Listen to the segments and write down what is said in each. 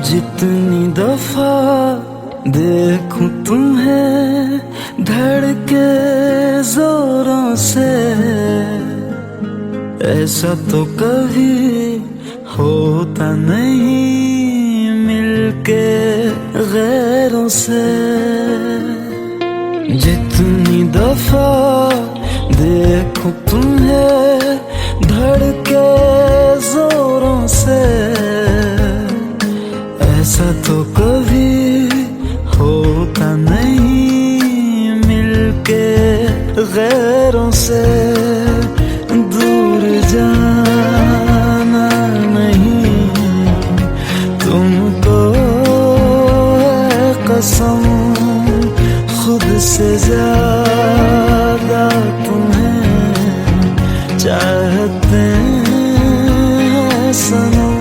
जितनी दफा देखूं तुम्हें धड़के जोरों से, ऐसा तो कभी होता नहीं मिलके गैरों से। जितनी दफा देखूं तुम्हें धड़के जोरों से, ऐसा तो कभी होता नहीं मिलके गैरों से। दूर जाना नहीं तुमको है कसम, खुद से ज्यादा तुम्हें चाहते हैं सनम।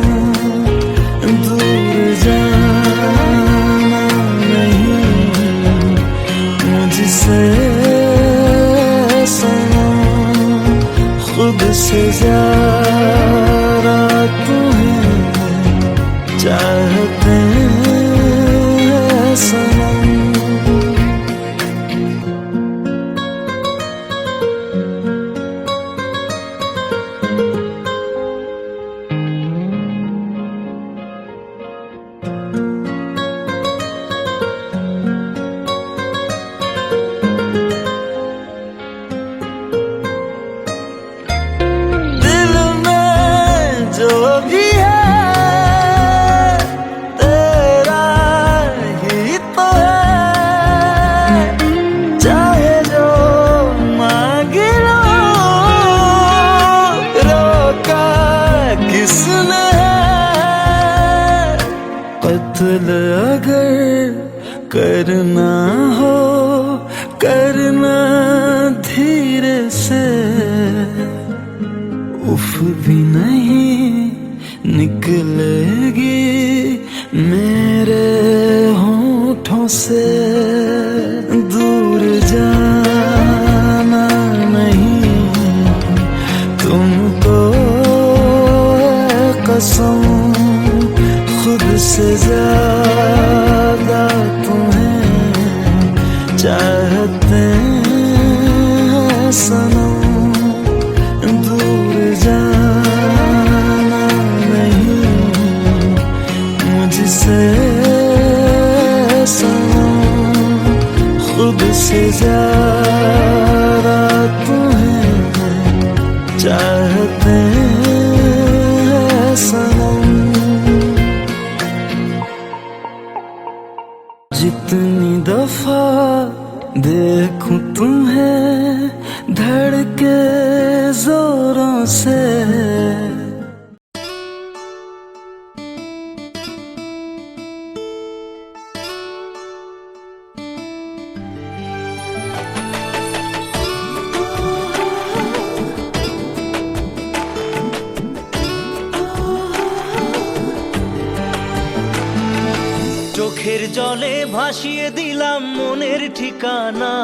खुद से ज़्यादा तुम्हें चाहते हैं सनम। जो भी है तेरा ही तो है, चाहे जो मांग लो, रोका किसने है। कत्ल अगर करना हो करना धीरे से, उफ भी नहीं निकलेगी मेरे होठों से। दूर जाना नहीं तुमको है कसम, खुद से ज्यादा तुम्हें चाहते हैं सनम। जाना नहीं मुझसे सनम, खुद से ज्यादा तुम्हें चाहते हैं सनम। जितनी दफा देखूं तुम्हें धड़के जोरों से, চোখের জলে ভাসিয়ে দিলাম মনের ঠিকানা।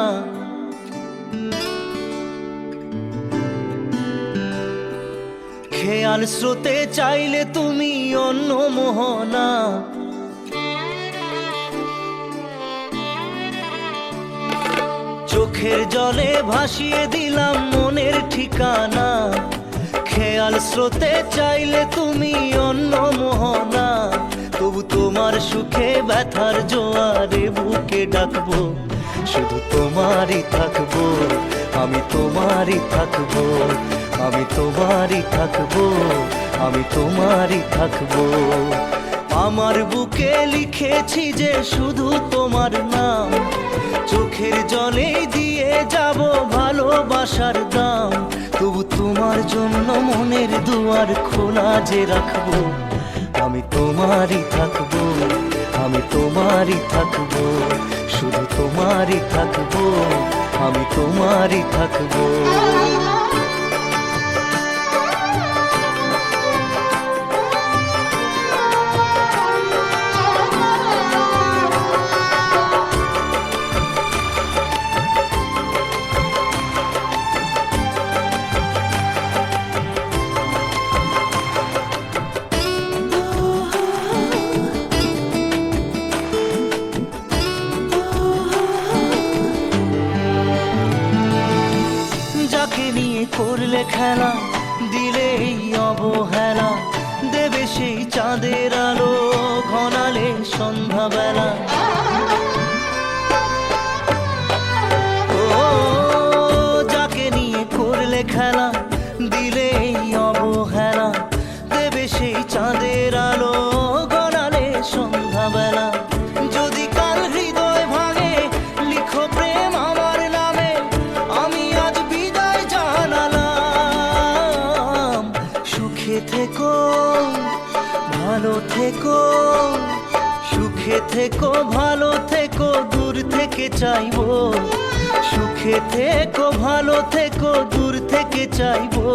খেয়াল স্রোতে চাইলে তুমি অন্য মোহনা। চোখের জলে ভাসিয়ে দিলাম মনের ঠিকানা। খেয়াল স্রোতে চাইলে তুমি অন্য মোহনা। তবু তোমার সুখে ব্যথার জোয়ারে বুকে ডাকবো, শুধু তোমারই থাকবো, আমি তোমারই থাকবো, আমি তোমারই থাকবো, আমি তোমারই থাকবো। আমার বুকে লিখেছি যে শুধু তোমার নাম, চোখের জলে দিয়ে যাব ভালোবাসার দাম। তবু তোমার জন্য মনের দুয়ার খোলা যে রাখবো, আমি তোমারই থাকবো, আমি তোমারই থাকবো, শুধু তোমারই থাকবো, আমি তোমারই থাকবো। খেলা, দিলে এই অবহেলা, দেবে সেই চাঁদের আলো ঘনালে সন্ধ্যাবেলা। ও যাকে নিয়ে করলে খেলা, দিলে এই অবহেলা, দেবে সেই চাঁদের আলো ঘনালে সন্ধ্যাবেলা। যদি কাল হৃদয় ভাঙে, লিখো প্রেম আমার নামে, আমি আজ বিদায় জানালাম। সুখে থেকো, ভালো থেকো, সুখে থেকো, ভালো থেকো, দূর থেকে চাইবো। সুখে থেকো, ভালো থেকো, দূর থেকে চাইবো।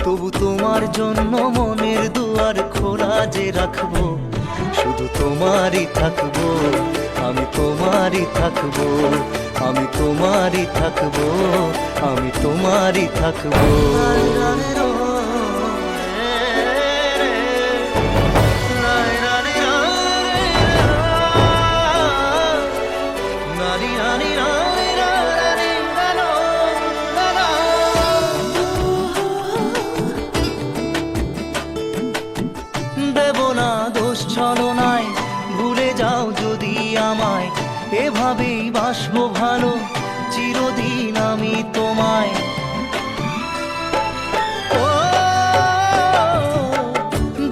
তবু তোমার জন্য মনের দুয়ার খোলা যে রাখবো। শুধু তোমারই থাকবো, আমি তোমারই থাকবো, আমি তোমারই থাকবো, আমি তোমারই থাকবো। দেব না দোষ ছলনায়, ভুলে যাও যদি আমায়, এভাবেই বাসবো ভালো চিরদিন আমি তোমায়। ও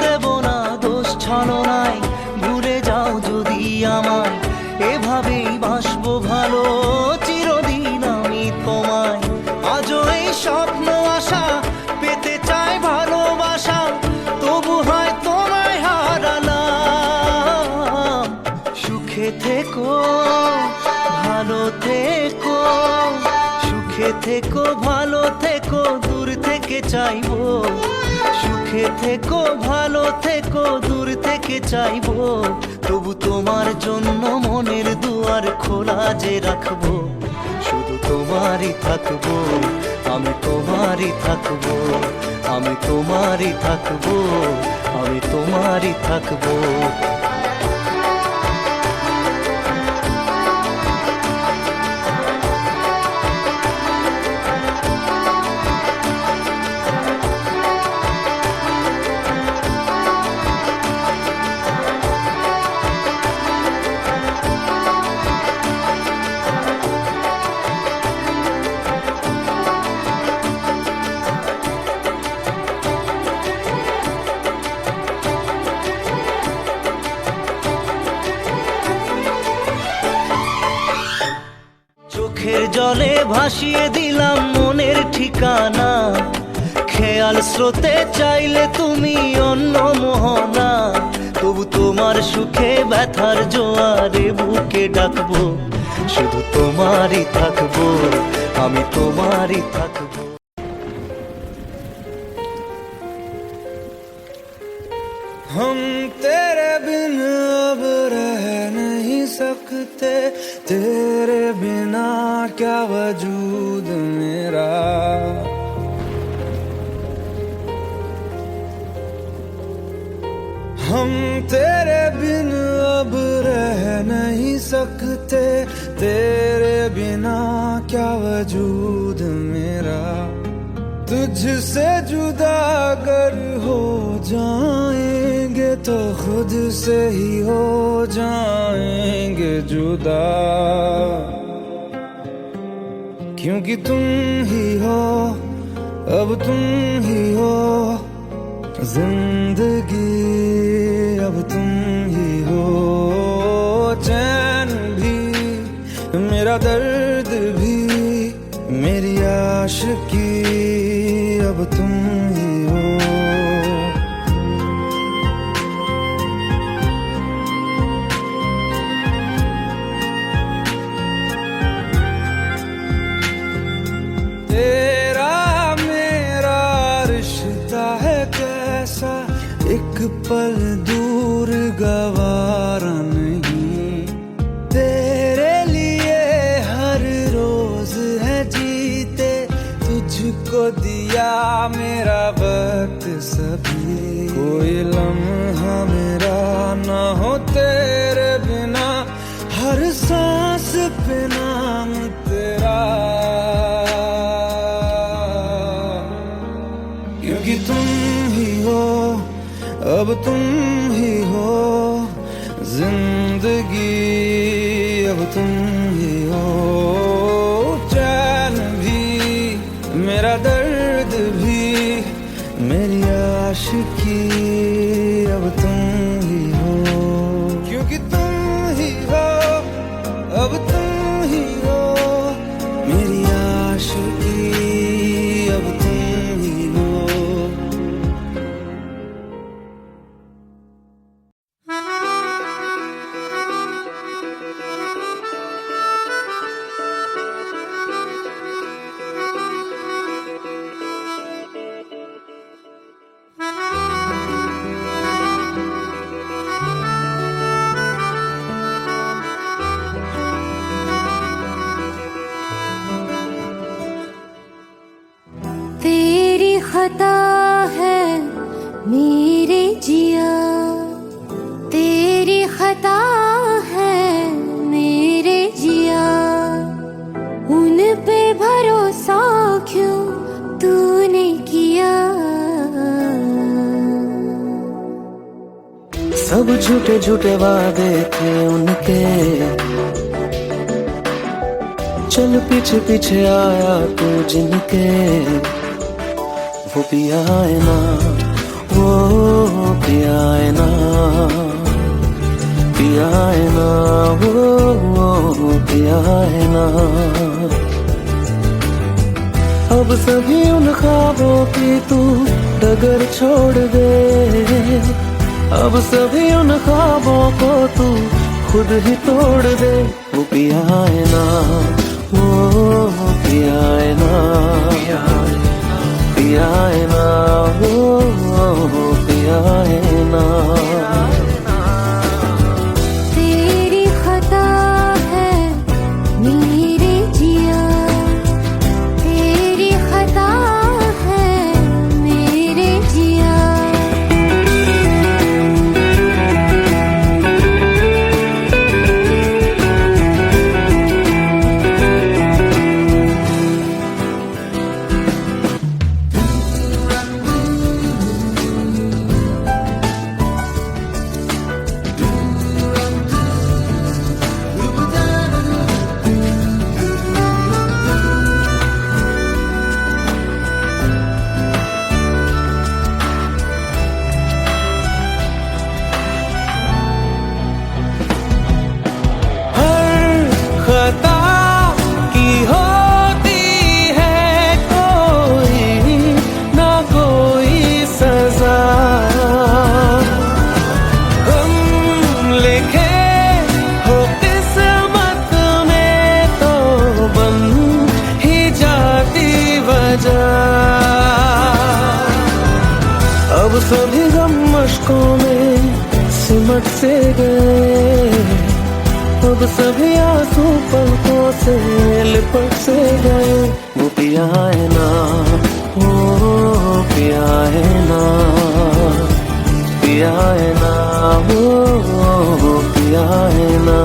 দেব না দোষ ছলনায়, ভুলে যাও যদি আমায়, এভাবেই বাসবো ভালো চিরদিন আমি তোমায়। আজও এই স্বপ্ন আশা, পেতে চাই ভালোবাসা, তবু হয় তোমায় হারালাম। সুখে থেকো, ভালো থেকো, সুখে থেকো, ভালো থেকো, দূর থেকে চাইবো। সুখে থেকো, ভালো থেকো, দূর থেকে চাইবো। তবু তোমার জন্য মনের দুয়ার খোলা যে রাখবো। শুধু তোমারই থাকবো, আমি তোমারই থাকবো, আমি তোমারই থাকবো, আমি তোমারই থাকবো। চোখের জলে ভাসিয়ে দিলাম মনের ঠিকানা, খেয়াল স্রোতে চাইলে তুমি অন্য মোহনা। তবু তোমার সুখে ব্যথার জোয়ারে বুকে ডাকবো। শুধু তোমারই থাকবো, আমি তোমারই থাকবো। हम तेरे बिन अब रह नहीं सकते, तेरे बिना क्या वजूद मेरा। हम तेरे बिन अब रह नहीं सकते, तेरे बिना क्या वजूद मेरा। तुझसे जुदा अगर हो जाएंगे तो खुद से ही हो जाएंगे जुदा। क्योंकि तुम ही हो, अब तुम ही हो जिंदगी, अब तुम ही हो। चैन भी, मेरा दर्द भी, मेरी आशिकी, अब तुम ही हो। तेरा मेरा रिश्ता है कैसा, एक पल दूर गवारा नहीं। तेरे लिए हर रोज है जीते, तुझको दिया मेरा वक्त सभी। कोई लम्हा मेरा ना हो तेरे बिना, हर सांस पे नाम तेरा। क्योंकि तुम ही हो, अब तुम ही हो जिंदगी, अब तुम ही हो चैन भी, मेरा दर्द भी, मेरी आशिकी, अब तुम ही हो। क्योंकि तुम ही हो, अब तुम ही हो मेरी आशिकी, अब तुम ही हो। तेरी खता है मेरे जिया, तेरी खता है मेरे जिया, उन पे भरोसा क्यों तूने किया। सब झूठे झूठे वादे थे उनके, चल पीछे पीछे आया तू जिनके, वो पिया है ना, वो पिया है ना, पिया है ना, वो पिया है ना। अब सभी उन ख्वाबों की तू डगर छोड़ दे, अब सभी उन ख्वाबों को तू खुद ही तोड़ दे। वो पिया है ना, वो पिया है ना, पिया है ना, वो पिया है ना। तेरी खता है मेरे जिया, तेरी खता है मेरे जिया। खता की होती है कोई ना कोई सजा, हम लिखे हो किस्मत में तो बन ही जाती वजह। अब सभी गम मशकों में सिमट से गए, अब सभी आंसू पलकों से लिपट से गए। वो पिया है ना, वो पिया है ना, पिया है ना, वो पिया है ना।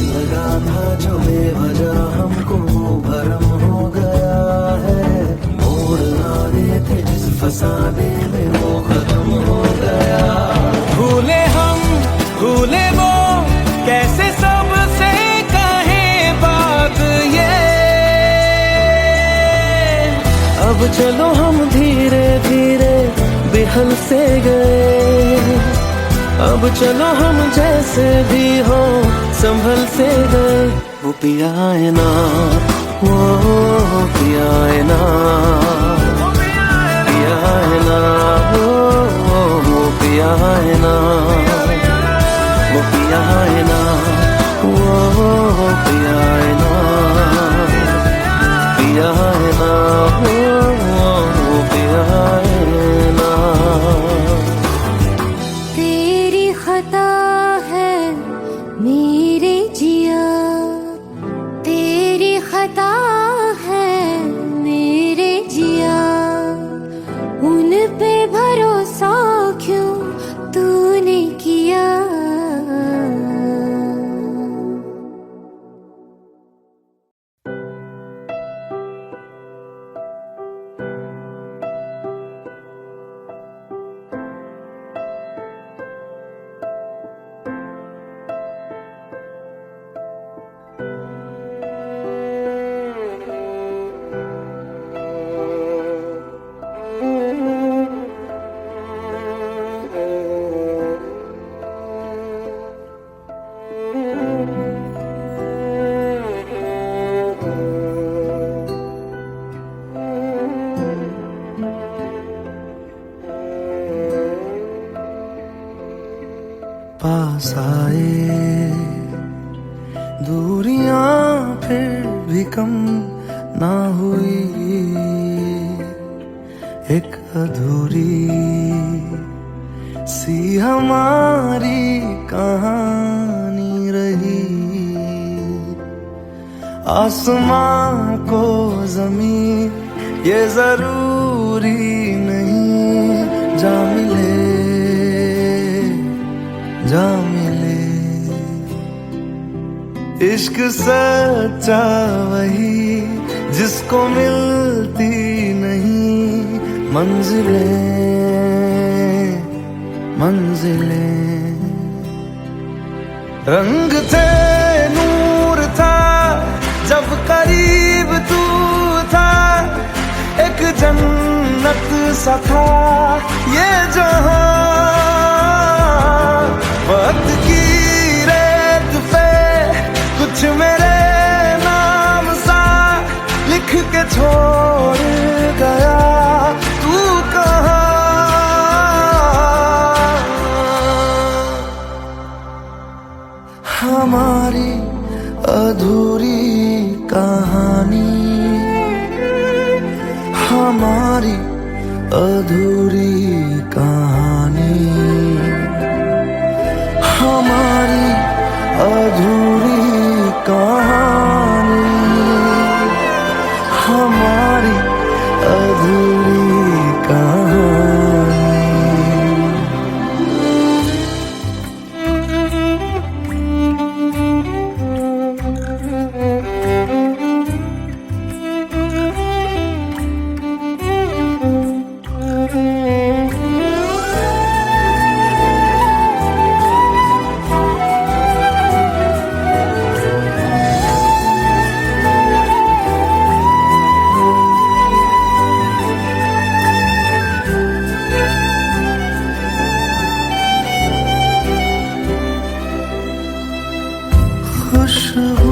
लगा था जो बेवजह हमको भरम हो गया है, मोड़ ना रहे थे जिस फसाने में वो खत्म हो गया। भूले हम भूले वो कैसे सबसे कहे बात ये, अब चलो हम धीरे धीरे बेहल से गए, अब चलो हम जैसे भी हो संभल से गए। वो पिया है ना, वो पिया है ना, पिया है ना, वो पिया है ना, वो पिया है ना, वो पिया है ना, पिया है ना, वो पिया है ना। तेरी खता है मेरे जिया, तेरी खता है मेरे जिया। उन पे भरोसा क्यों तूने किया। पास आए दूरियां फिर भी कम ना हुई, एक अधूरी सी हमारी कहानी रही। आसमां को जमीन ये जरूरी नहीं, जा मिले जा मिले। इश्क सच्चा वही जिसको मिलती नहीं मंजिलें मंजिलें। रंग थे नूर था जब करीब तू था, एक जन्नत सा था ये जहां। वक्त की रेत पे कुछ मेरे नाम सा लिख के छोड़ गया, तू कहाँ। हमारी अधूरी कहानी, हमारी अधूरी कहानी, हमारी अधूरी कहानी, हमारी अधूरी कहानी।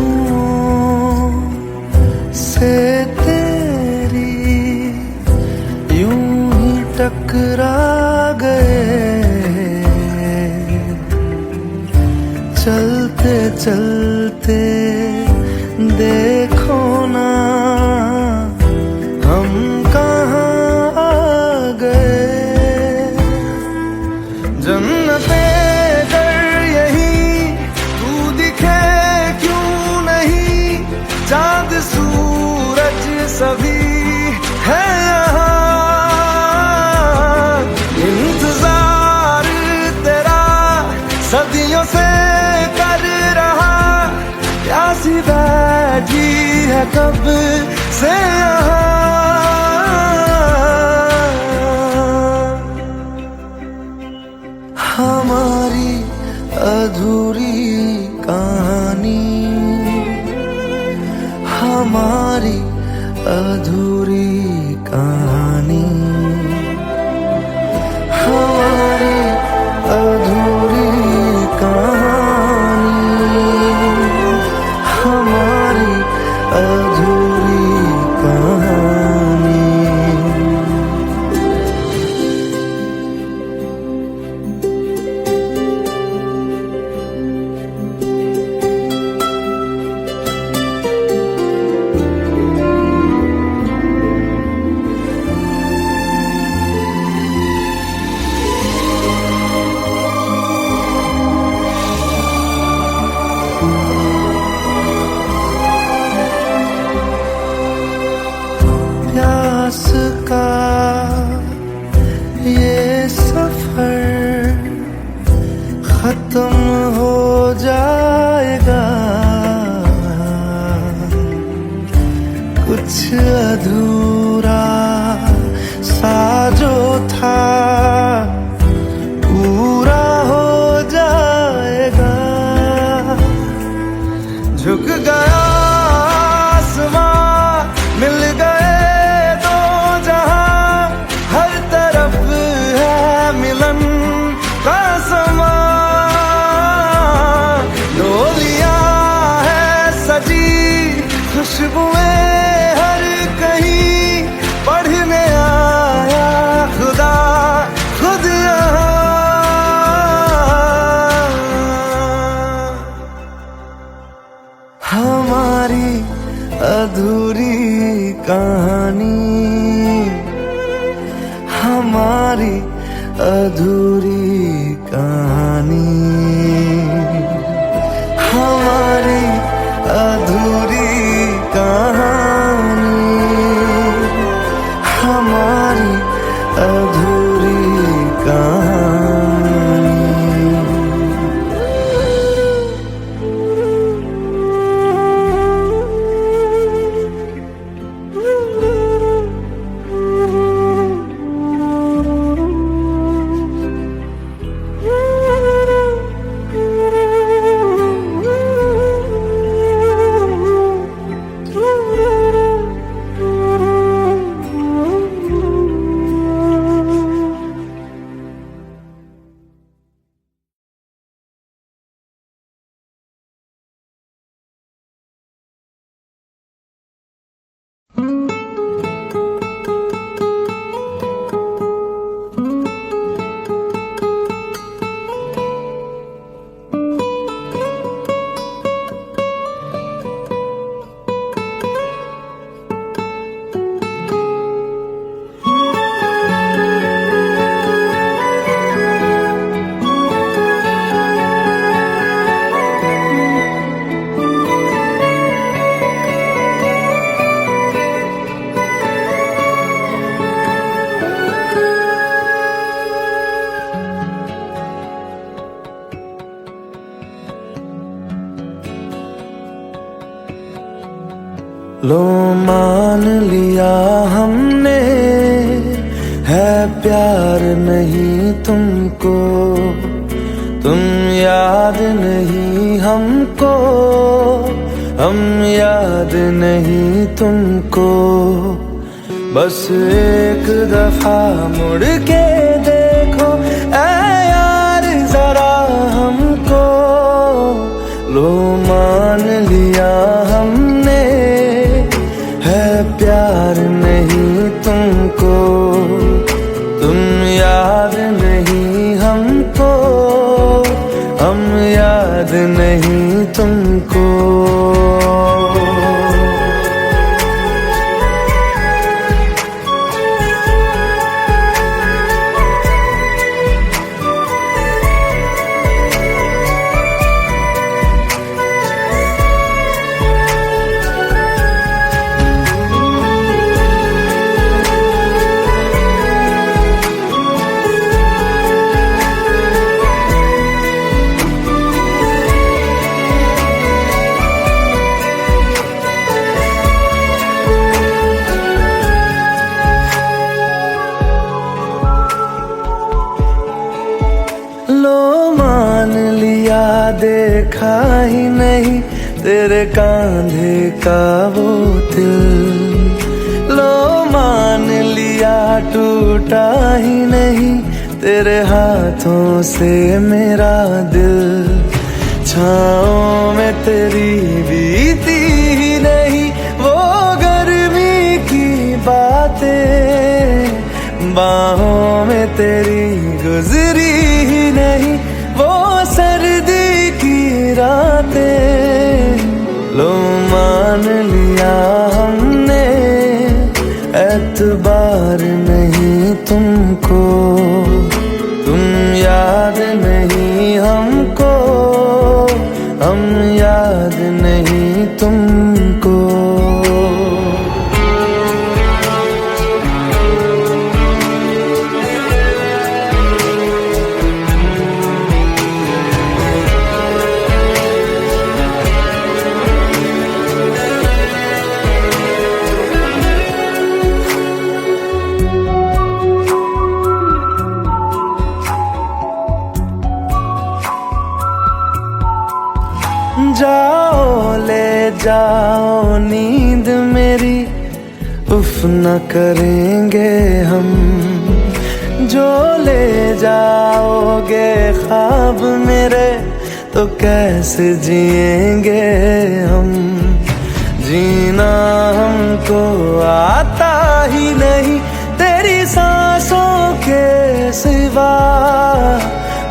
खुशबुओं से तेरी यूं ही टकरा गए, चलते चलते देखो ना हम कहाँ आ गए। जन्नते कर यही तू दिखे चाँद सूरज सभी है यहाँ। इंतजार तेरा सदियों से कर रहा, प्यासी बैठी है कब से यहाँ। हमारी अधूरी कहानी, हमारी अधूरी कहानी, हमारी अधूरी कहानी, हमारी अधूरी कहानी। खत्म हो जाएगा, कुछ अधूरा सा जो था पूरा हो जाएगा। झुक गया आसमां, मिल गए दो जहां, हर तरफ है मिलन का समा। डोलियां है सजी, खुशबुएं हर कहीं, पढ़ने आया खुदा खुद यहाँ। हमारी अधूरी कहानी, हमारी अधूरी कहानी, हमारी अधूरी कहानी, हमारी अधूरी कहानी। लो मान लिया हमने, है प्यार नहीं तुमको, तुम याद नहीं हमको, हम याद नहीं तुमको। बस एक दफा मुड़ के देखो ऐ यार जरा हमको। लो मान लिया हमने, है प्यार नहीं तुमको, तुम याद नहीं हमको, हम याद नहीं तुमको। देखा ही नहीं तेरे कांधे का वो दिल, लो मान लिया टूटा ही नहीं तेरे हाथों से मेरा दिल। छाँव में तेरी बीती ही नहीं वो गर्मी की बातें, बाहों में तेरी गुजरी ही नहीं वो सर्दी की रातें। लो मान लिया हमने, एतबार नहीं तुमको, तुम याद नहीं हमको, हम याद नहीं तुमको। जाओ ले जाओ नींद मेरी, उफ न करेंगे हम। जो ले जाओगे ख्वाब मेरे, तो कैसे जिएंगे हम। जीना हमको आता ही नहीं तेरी सांसों के सिवा,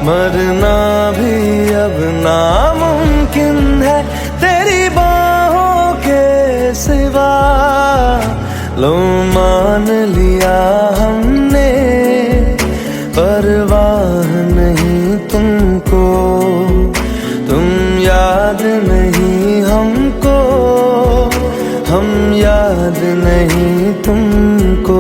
मरना भी अब नामुमकिन है तेरी बाहों के सिवा। लो मान लिया हमने, परवाह नहीं तुमको, तुम याद नहीं हमको, हम याद नहीं तुमको।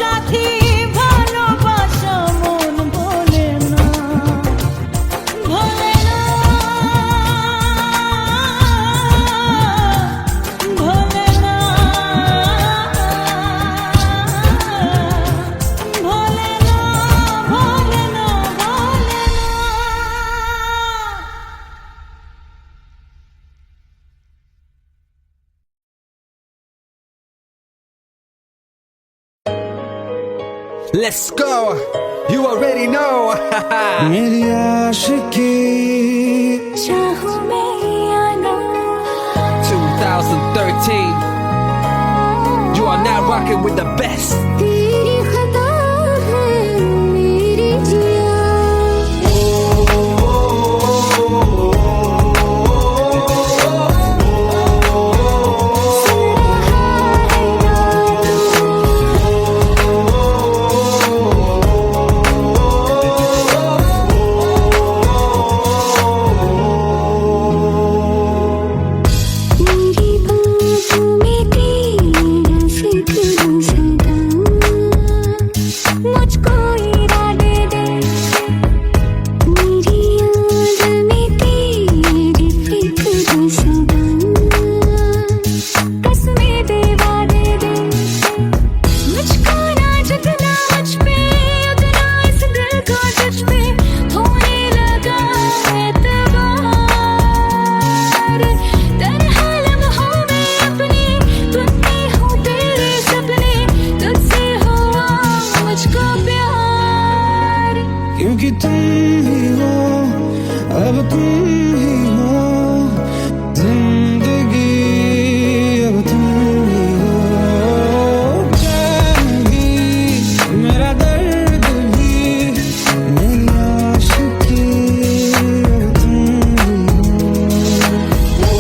সাথী ভালোবাসা মন ভোলে না, ভোলে না, ভোলে না, ভোলে না, ভোলে না, ভোলে না। Let's go. You already know. मेरी आशिकी चाहूं मैं या ना 2013. You are now rocking with the best. तेरी खता है मेरी जिया मेरी बाहों में तेरा फिक्र सदा मुझको इरादे दे मेरी याद में तेरी फिक्र सदा कसमें दे वादे दे मुझको ना जितना मुझ पे उतना इस दिल को तुझ पे होने लगा एतबार तन्हा लम्हों में अपने तुम में हूँ तेरे सपने तुझसे हुआ मुझको प्यार क्योंकि तुम ही हो अब तुम ही हो जिंदगी अब तुम ही हो चैन भी मेरा दर्द भी मेरी आशिकी अब तुम ही हो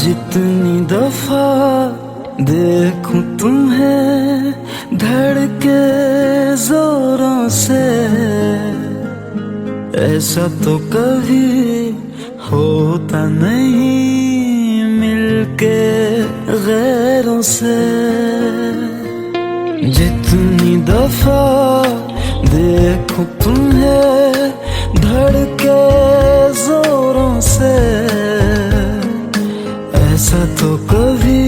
जितनी दफा देखूं तुम्हें धड़के जोरों से, ऐसा तो कभी होता नहीं मिलके गैरों से। जितनी दफा देखूं तुम्हें धड़के जोरों से, ऐसा तो कभी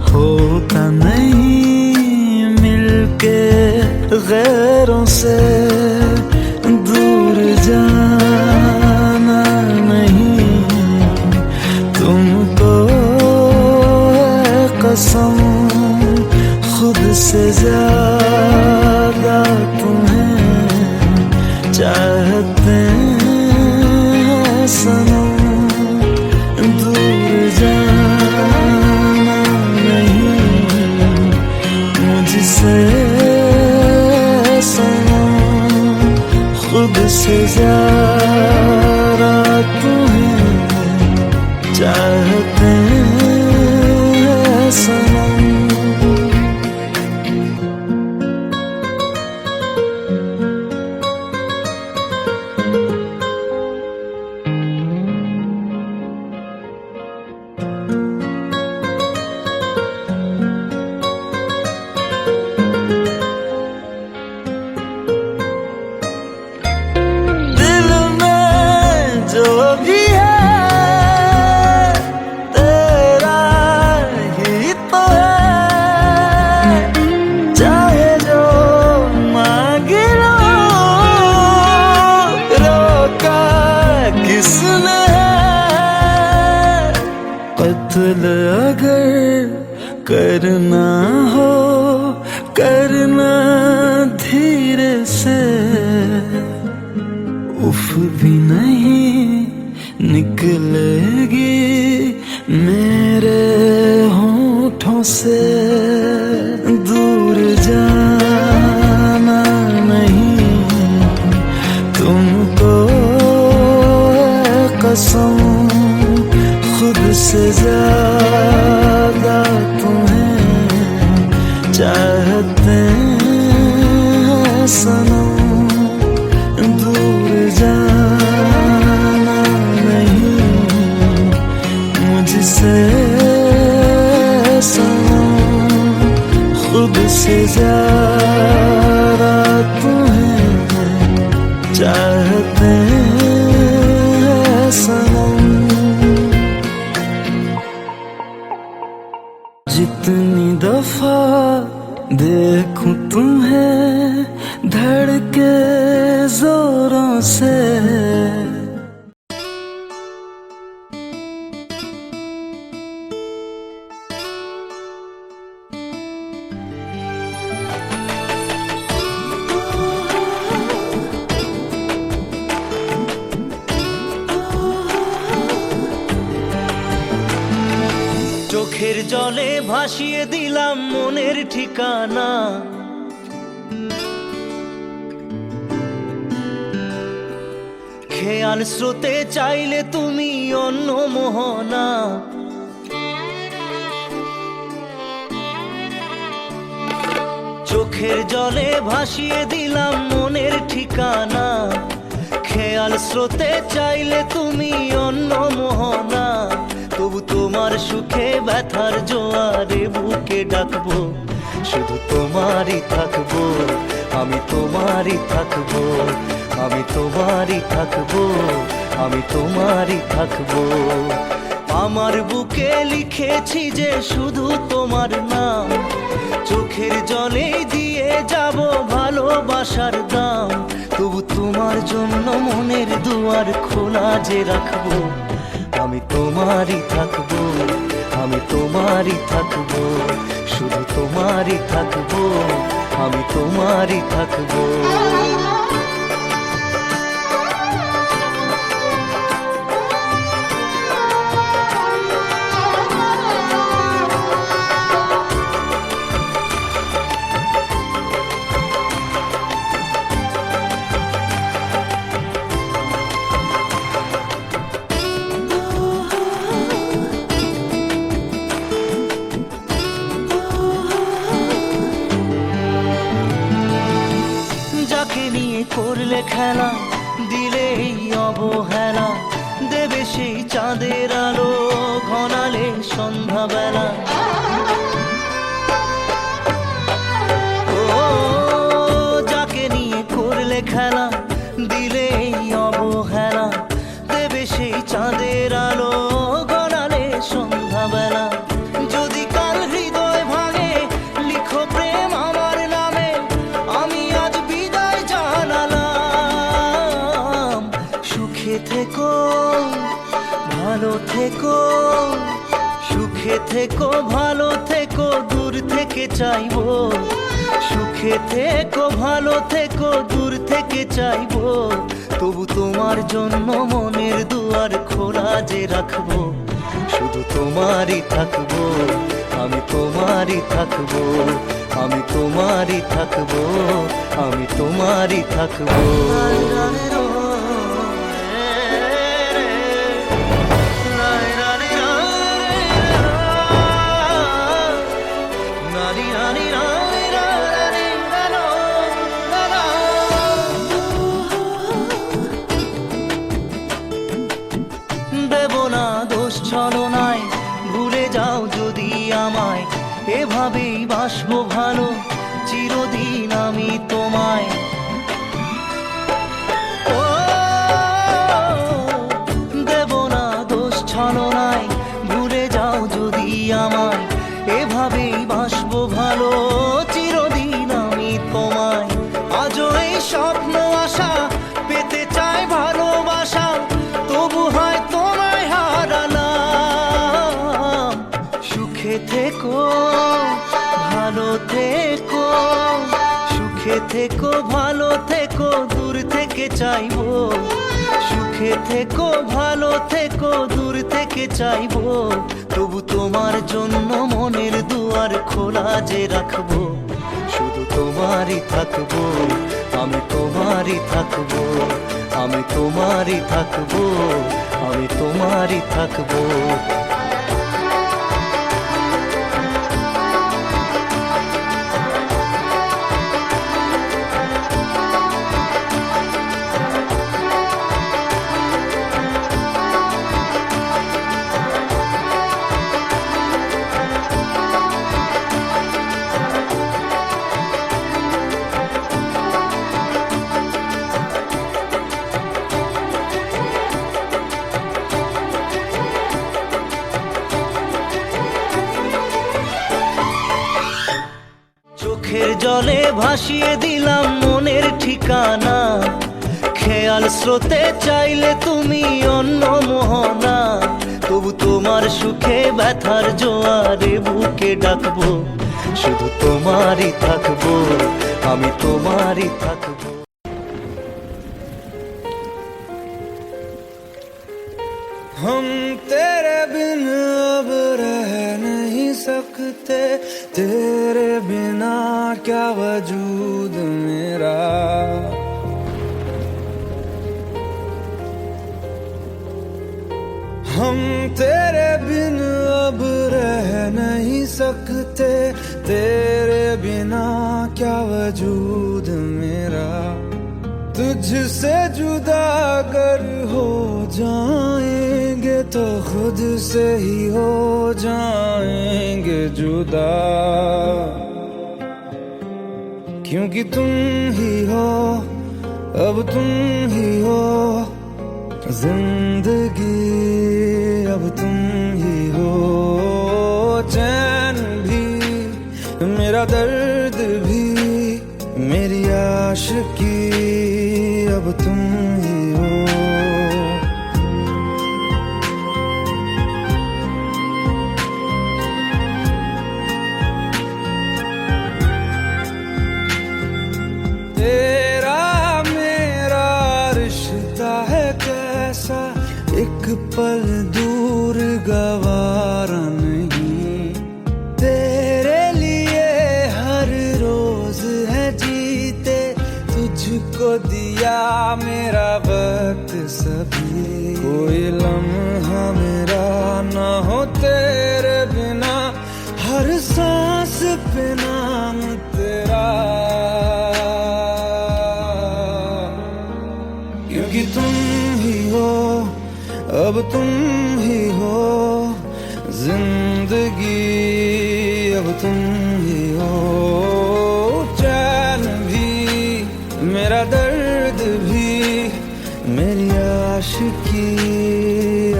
होता नहीं मिलके गैरों से। दूर जाना नहीं तुमको है कसम, खुद से ज्यादा तुम्हें चाहते हैं सनम। दूर जाना नहीं मुझसे सनम, खुद से ज्यादा तुम्हें चाहते हैं सनम। जो भी है तेरा ही तो है, चाहे जो मांग लो, रोका किसने है। कत्ल अगर करना हो करना धीरे से, उफ भी नहीं निकलेगी मेरे होठों से। दूर जाना नहीं तुमको है कसम, खुद से ज्यादा तुम्हें चाहते हैं सनम। दूर जाना नहीं मुझसे सनम, खुद से ज्यादा तुम्हें चाहते हैं सनम। जितनी दफा देखूं तुम्हें धड़के जोरों से, চোখের জলে ভাসিয়ে দিলাম মনের ঠিকানা, খেয়াল স্রোতে চাইলে তুমি অন্য মোহনা। চোখের জলে ভাসিয়ে দিলাম মনের ঠিকানা, খেয়াল স্রোতে চাইলে তুমি অন্য মোহনা। তবু তোমার সুখে ব্যথার জোয়ারে বুকে ডাকবো, শুধু তোমারই থাকবো, আমি তোমারই থাকবো, আমি তোমারই থাকবো, আমি তোমারই থাকবো। আমার বুকে লিখেছি যে শুধু তোমার নাম, চোখের জলে দিয়ে যাব ভালোবাসার দাম। তবু তোমার জন্য মনের দুয়ার খোলা যে রাখবো, আমি তোমারই থাকবো, আমি তোমারই থাকবো, শুধু তোমারই থাকবো, আমি তোমারই থাকবো। করলে খেলা, দিলে এই অবহেলা, দেবে সেই চাঁদের আলো ঘনালে সন্ধ্যাবেলা। ও যাকে নিয়ে করলে খেলা, দিলে এই অবহেলা, দেবে সেই চাঁদের আলো গড়ালে সন্ধ্যাবেলা। যদি কাল হৃদয় ভাঙে, লিখো প্রেম আমার নামে, আমি আজ বিদায় জানালাম। সুখে থেকো, ভালো থেকো, সুখে থেকো, ভালো থেকো, দূর থেকে চাইবো। সুখে থেকো, ভালো থেকো, দূর থেকে চাইবো। তবু তোমার জন্য মনের দুয়ার খোলা যে রাখবো। শুধু তোমারই থাকবো, আমি তোমারই থাকবো, আমি তোমারই থাকবো, আমি তোমারই থাকবো। দেব না দোষ ছলনায়, ভুলে যাও যদি আমায়, এভাবেই বাসবো ভালো চিরদিন আমি তোমায়। ও দেব না দোষ ছলনায়, ভুলে যাও যদি আমায়, এভাবেই বাসবো ভালো চিরদিন আমি তোমায়। আজও এই স্বপ্ন আশা, পেতে চাই ভালোবাসা, তবু হয় তোমায় হারালাম। সুখে থেকো, ভালো থেকো, সুখে থেকো, ভালো থেকো, দূর থেকে চাইবো। সুখে থেকো, ভালো থেকো, দূর থেকে চাইবো। তবু তোমার জন্য মনের দুয়ার খোলা যে রাখবো। শুধু তোমারই থাকবো, আমি তোমারই থাকবো, আমি তোমারই থাকবো, আমি তোমারই থাকবো। চোখের জলে ভাসিয়ে দিলাম মনের ঠিকানা, খেয়াল স্রোতে চাইলে তুমি অন্য মোহনা। তবু তোমার সুখে ব্যথার জোয়ারে বুকে ডাকবো। শুধু তোমারই থাকবো, আমি তোমারই থাকবো। हम तेरे बिन अब रह नहीं सकते, तेरे बिना क्या वजूद मेरा। हम तेरे बिन अब रह नहीं सकते, तेरे बिना क्या वजूद मेरा। तुझसे जुदा अगर हो जाएंगे तो खुद से ही हो जाएंगे जुदा। क्योंकि तुम ही हो, अब तुम ही हो जिंदगी, अब तुम ही हो। चैन भी, मेरा दर्द भी, मेरी आशिकी, अब तुम ही हो। तेरा मेरा रिश्ता है कैसा, एक पल दूर गवारा नहीं। तेरे लिए हर रोज है जीते, तुझको दिया मेरा वक्त सभी। कोई लम्हा मेरा ना हो तेरे बिना, हर सांस पे नाम तेरा। अब तुम ही हो जिंदगी, अब तुम ही हो चैन भी, मेरा दर्द भी, मेरी आशिकी,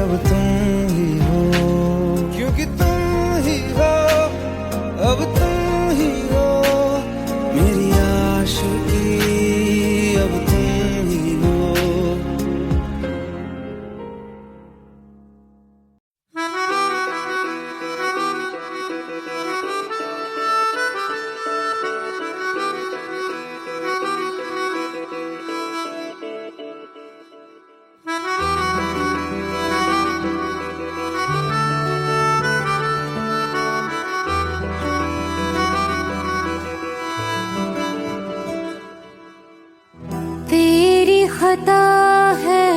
अब तुम ही हो, क्योंकि तुम ही हो, अब तुम ही हो, मेरी आशिकी, अब तुम ही हो। तेरी खता है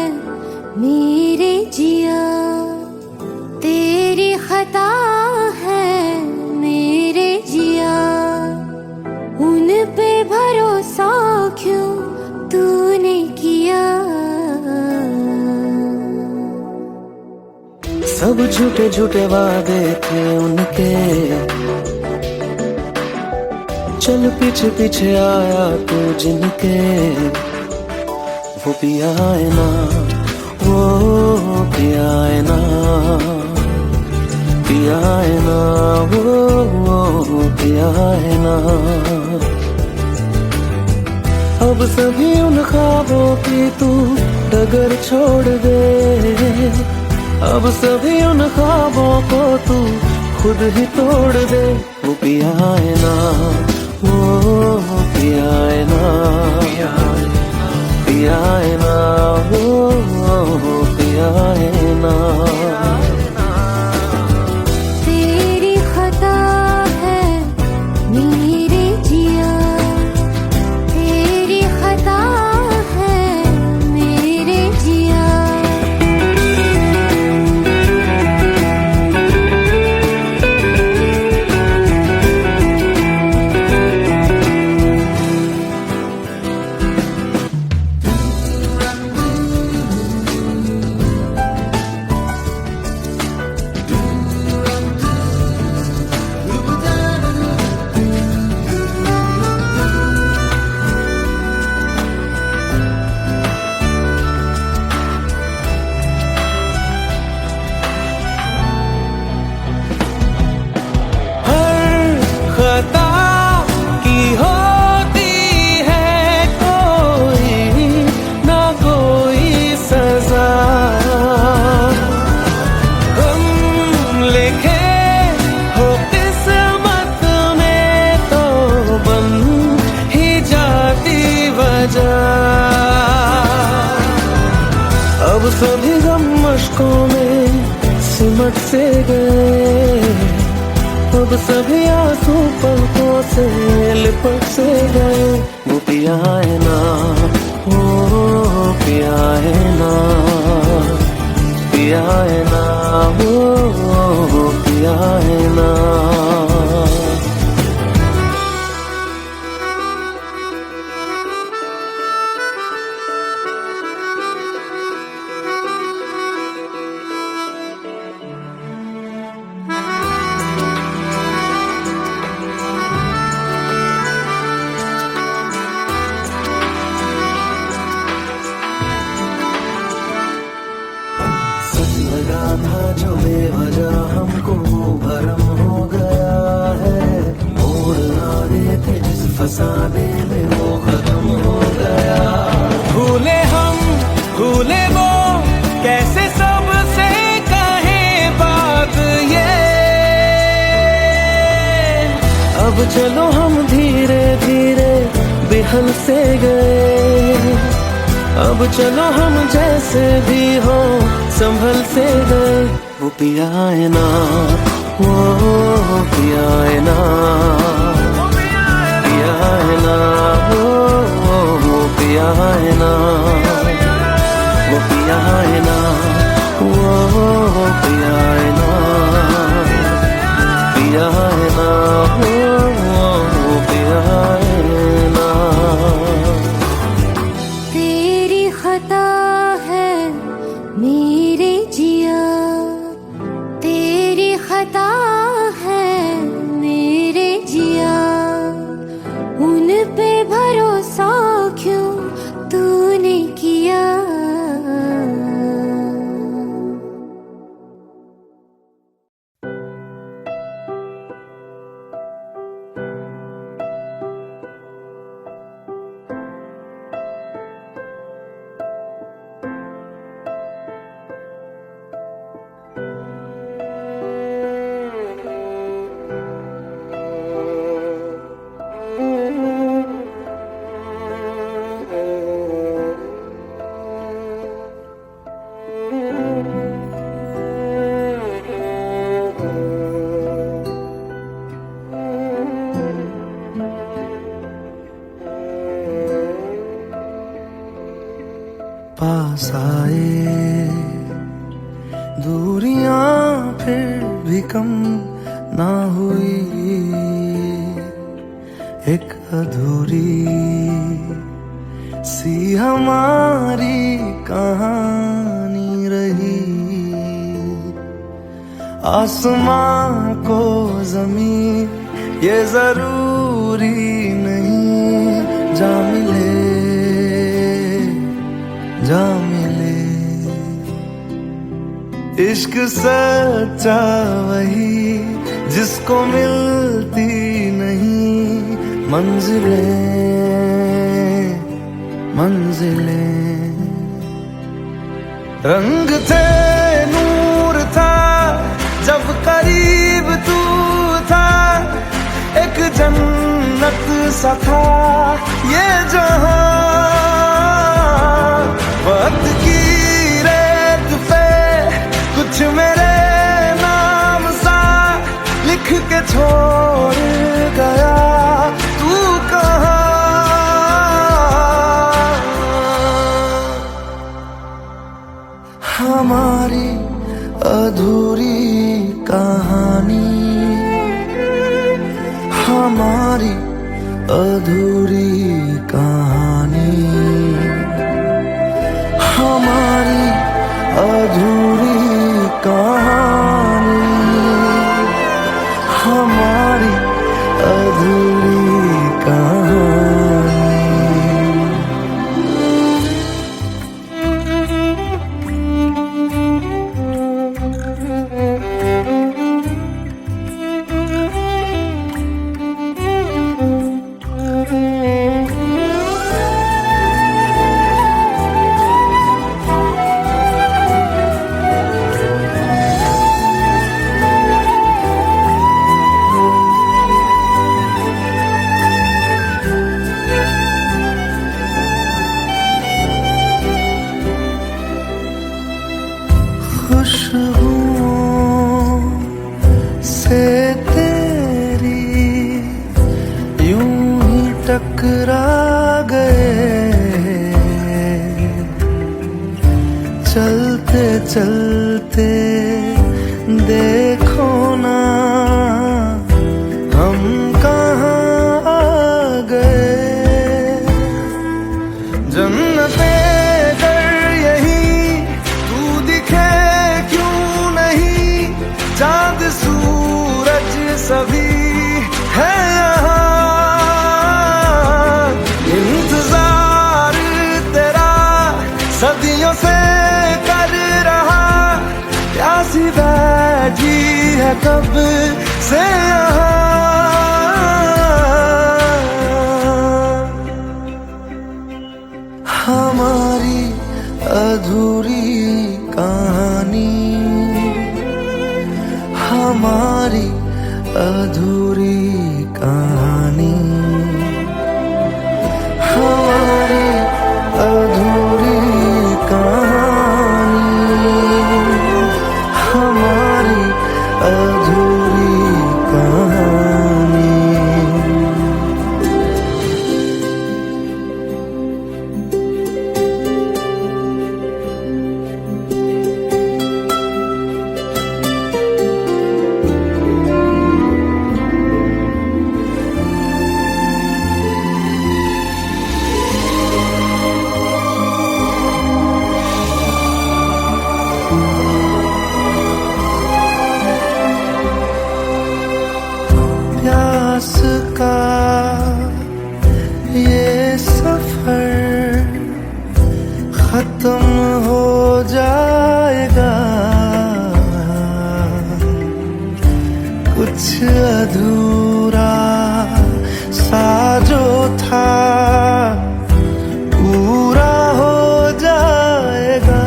मेरे जिया, तेरी खता है मेरे जिया, उन पे भरोसा क्यों तूने किया। सब झूठे झूठे वादे थे उनके, चल पीछे पीछे आया तू जिनके, वो पिया है ना, वो पिया है ना, पिया है ना, वो पिया है ना। अब सभी उन ख्वाबों की तू डगर छोड़ दे, अब सभी उन ख्वाबों को तू खुद ही तोड़ दे। वो पिया है ना, वो पिया है ना, पिया है ना, वो पिया है ना। तेरी खता है मेरे जिया, तेरी खता है मेरे जिया। खता की होती है कोई ना कोई सजा, हम लिखे हो किस्मत में तो बन ही जाती वजह। अब सभी गम मशकों में सिमट से गए, अब सभी आंसू पलकों से लिपट से गए। वो पिया है ना, वो पिया है ना, पिया है ना, वो पिया है ना। लगा था जो बेवजह हमको वो भरम हो गया है, मोड़ ना रहे थे जिस फसाने में वो खत्म हो गया। भूले हम भूले वो, कैसे सबसे कहे बात ये। अब चलो हम धीरे धीरे बिहल से गए, अब चलो हम जैसे भी हो संभल से गए। वो पिया है ना, वो पिया है ना, पिया है ना, वो पिया है ना, वो पिया है ना, वो पिया है ना, पिया है ना, वो पिया है ना। तेरी खता है मेरे पास आए, दूरियां फिर भी कम ना हुई, एक अधूरी सी हमारी कहानी रही। आसमां को जमीन ये जरूरी नहीं, जा मिले जा मिले। इश्क सच्चा वही जिसको मिलती नहीं मंजिलें मंजिलें। रंग थे नूर था जब करीब तू था, एक जन्नत सा था ये जहां। वक्त की रेत पे कुछ मेरे नाम सा लिख के छोड़ गया, तू कहाँ? हमारी अधूरी कहानी, हमारी अधूरी कहानी, हमारी अधूरी कहानी, हमारी अधूरी कहानी। खुशबुओं से तेरी यूं ही टकरा गए, चलते चलते देखो ना हम कहाँ आ गए। जन्नते चांद सूरज सभी है यहाँ, इंतजार तेरा सदियों से कर रहा, प्यासी बैठी है कब से यहाँ। हमारी अधूरी कहानी, हमारी अधूरी कहानी, हमारी अधूरी कहानी, हमारी अधूरी कहानी। प्यास का ये सफर खत्म हो जाएगा, कुछ अधूरा सा जो था पूरा हो जाएगा।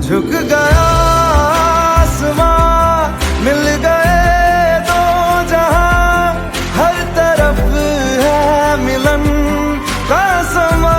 झुक गया आसमां, मिल गए दो जहां, हर तरफ है मिलन का समा।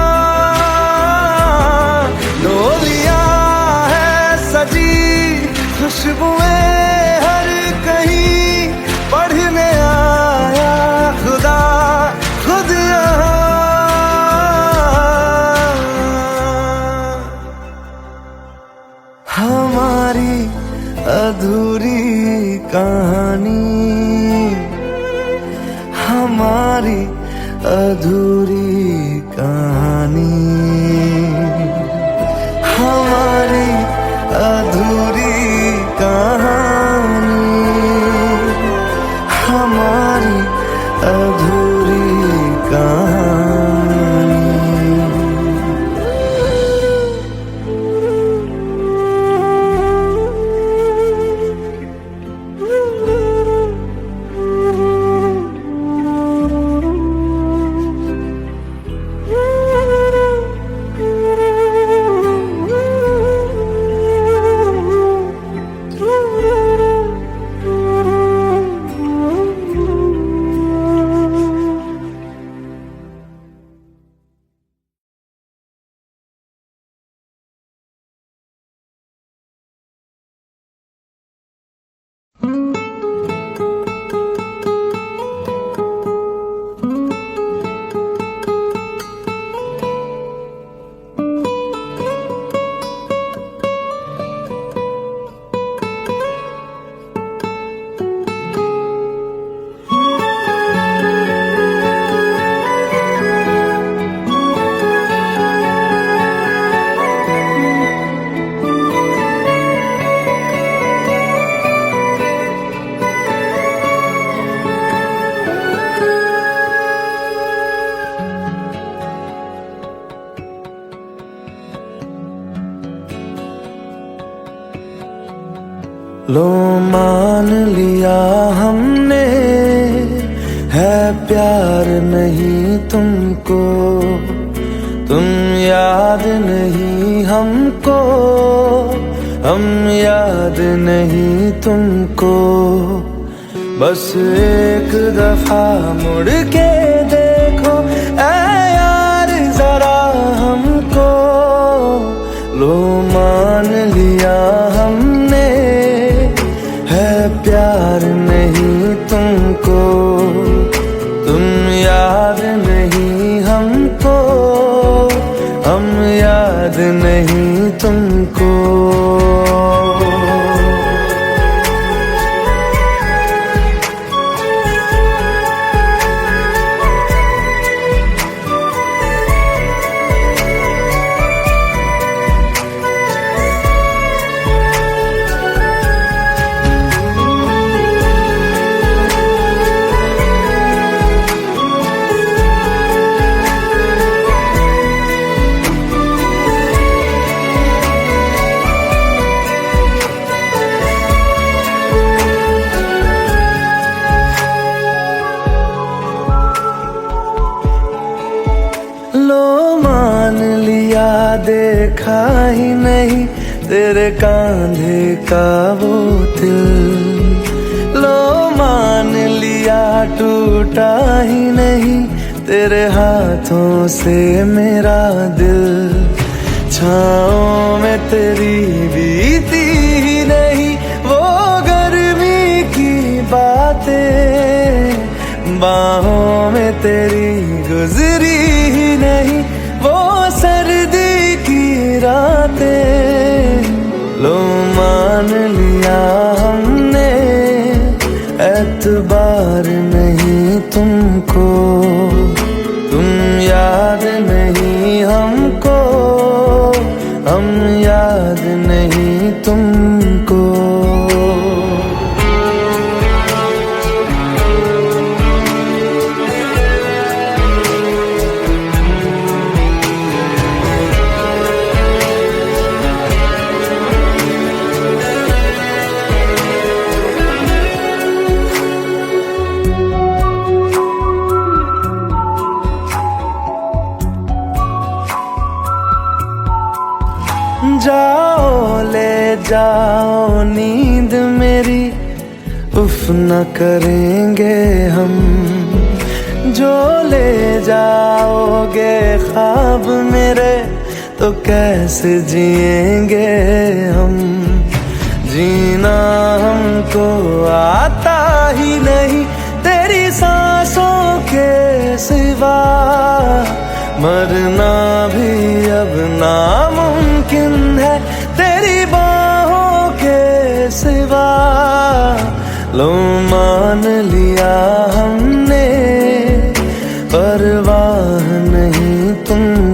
लो मान लिया हमने, है प्यार नहीं तुमको, तुम याद नहीं हमको, हम याद नहीं तुमको। बस एक दफा मुड़ के देखो ऐ यार जरा हमको, लो मान लिया हमने, है प्यार नहीं तुमको, तुम याद नहीं हमको, हम याद नहीं तुमको। लो मान लिया देखा ही नहीं तेरे कांधे का वो दिल, लो मान लिया टूटा ही नहीं तेरे हाथों से मेरा दिल। छाँव में तेरी बीती ही नहीं वो गर्मी की बातें, बाहों में तेरी गुजरी ही नहीं वो सर्दी की रातें। लो मान लिया हमने, एतबार नहीं तुमको, तुम याद नहीं हमको, हम याद नहीं तुमको। जाओ ले जाओ नींद मेरी, उफ न करेंगे हम, जो ले जाओगे ख्वाब मेरे तो कैसे जिएंगे हम। जीना हमको आता ही नहीं तेरी सांसों के सिवा, मरना भी अब नामुमकिन है तेरी बाहों के सिवा। लो मान लिया हमने, परवाह नहीं तुम